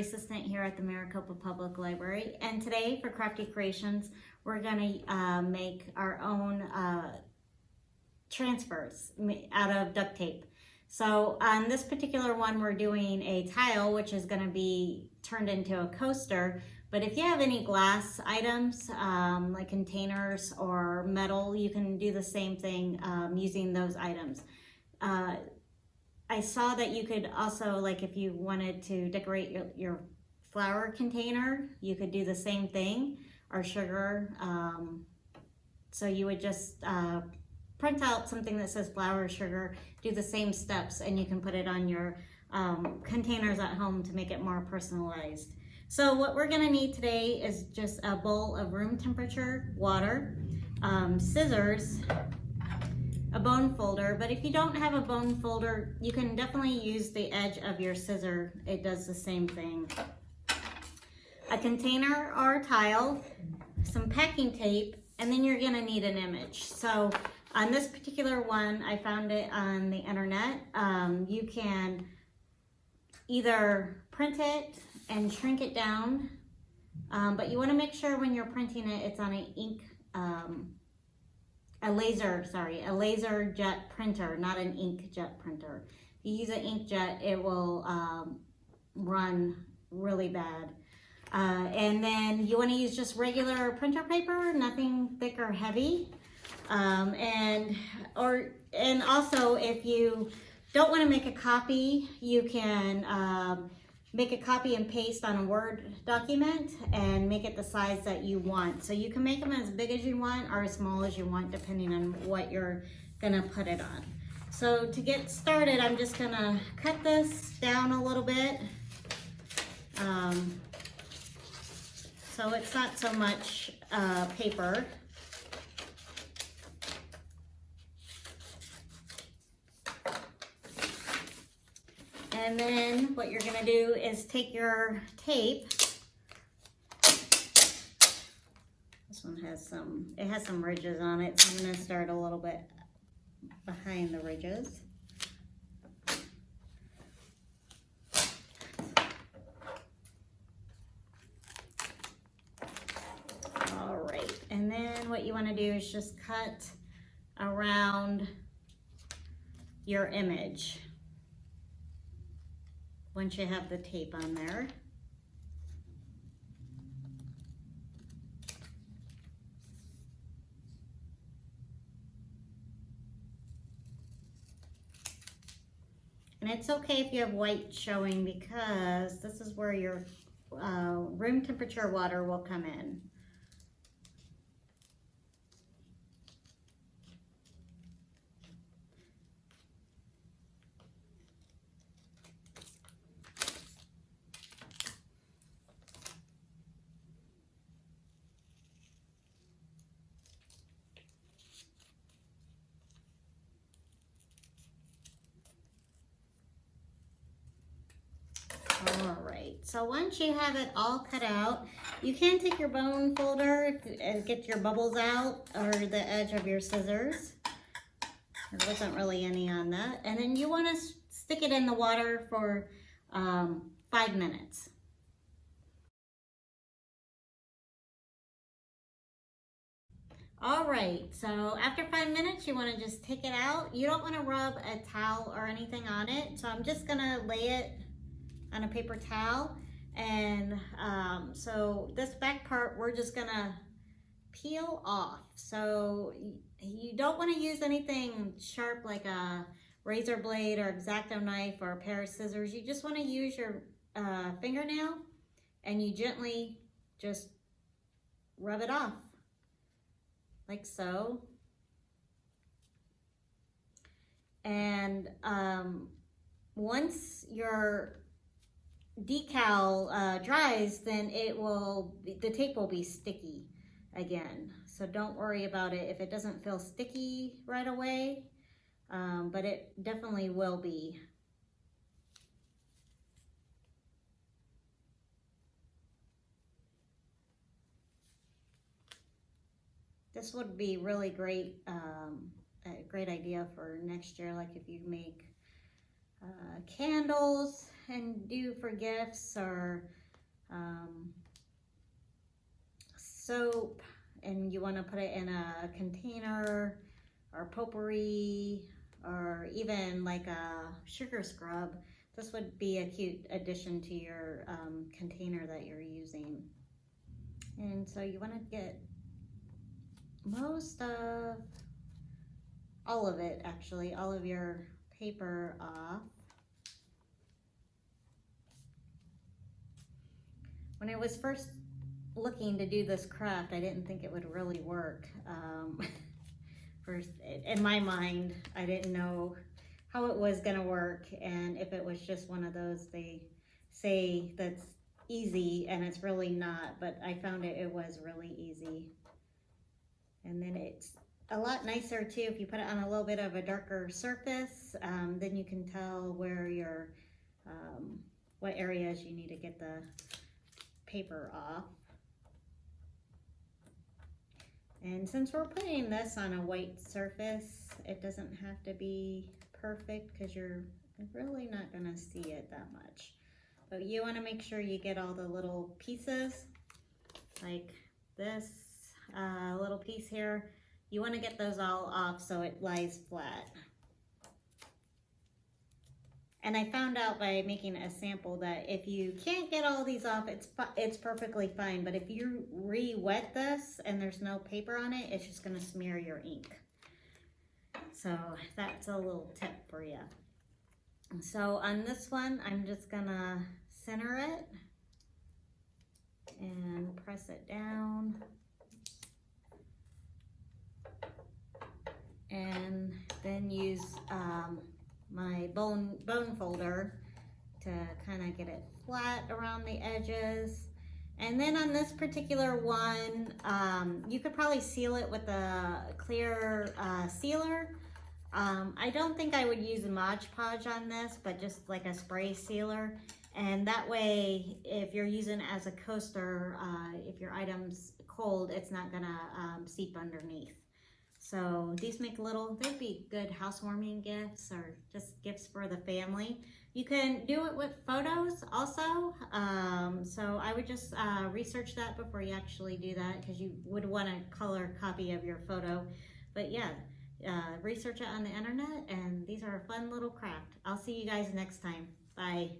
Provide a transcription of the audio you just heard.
library assistant here at the Maricopa Public Library, and today for Crafty Creations we're going to make our own transfers out of duct tape. So on this particular one we're doing a tile which is going to be turned into a coaster, but if you have any glass items like containers or metal, you can do the same thing using those items. I saw that you could also, like if you wanted to decorate your flour container, you could do the same thing, or sugar. So you would just print out something that says flour or sugar, do the same steps, and you can put it on your containers at home to make it more personalized. So what we're gonna need today is just a bowl of room temperature water, scissors, a bone folder, but if you don't have a bone folder, you can definitely use the edge of your scissor. It does the same thing. A container or a tile, some packing tape, and then you're gonna need an image. So on this particular one, I found it on the internet. You can either print it and shrink it down, but you wanna make sure when you're printing it, it's on an ink, a laser jet printer, not an inkjet printer. If you use an inkjet, it will run really bad. And then you want to use just regular printer paper, nothing thick or heavy. And also, if you don't want to make a copy, you can make a copy and paste on a Word document and make it the size that you want. So you can make them as big as you want or as small as you want, depending on what you're gonna put it on. So to get started, I'm just gonna cut this down a little bit. So it's not so much paper. And then what you're gonna do is take your tape. This one has some ridges on it, so I'm gonna start a little bit behind the ridges. All right, and then what you wanna do is just cut around your image once you have the tape on there. And it's okay if you have white showing, because this is where your room temperature water will come in. All right, so once you have it all cut out, you can take your bone folder and get your bubbles out, or the edge of your scissors. There wasn't really any on that. And then you want to stick it in the water for 5 minutes. All right, so after 5 minutes, you want to just take it out. You don't want to rub a towel or anything on it, so I'm just gonna lay it on a paper towel. And so this back part we're just gonna peel off. So you don't want to use anything sharp like a razor blade or X-Acto knife or a pair of scissors. You just want to use your fingernail, and you gently just rub it off like so. And once your decal dries, then the tape will be sticky again. So don't worry about it if it doesn't feel sticky right away, but it definitely will be. This would be really great, a great idea for next year, like if you make candles and do for gifts, or soap, and you want to put it in a container, or potpourri, or even like a sugar scrub. This would be a cute addition to your container that you're using. And so you want to get most of, all of it actually, all of your paper off. When I was first looking to do this craft, I didn't think it would really work. First, in my mind, I didn't know how it was gonna work, and if it was just one of those they say that's easy, and it's really not, but I found it was really easy. And then it's a lot nicer too if you put it on a little bit of a darker surface. Then you can tell where your what areas you need to get the paper off. And since we're putting this on a white surface, it doesn't have to be perfect because you're really not gonna see it that much. But you wanna make sure you get all the little pieces, like this little piece here. You wanna get those all off so it lies flat. And I found out by making a sample that if you can't get all these off, it's perfectly fine. But if you re-wet this and there's no paper on it, it's just gonna smear your ink. So that's a little tip for you. So on this one, I'm just gonna center it and press it down. And then use my bone folder to kind of get it flat around the edges. And then on this particular one, you could probably seal it with a clear sealer. I don't think I would use a Mod Podge on this, but just like a spray sealer. And that way, if you're using it as a coaster, if your item's cold, it's not gonna seep underneath. So these make they'd be good housewarming gifts or just gifts for the family. You can do it with photos also. So I would just research that before you actually do that, because you would want a color copy of your photo. But yeah, research it on the internet, and these are a fun little craft. I'll see you guys next time. Bye.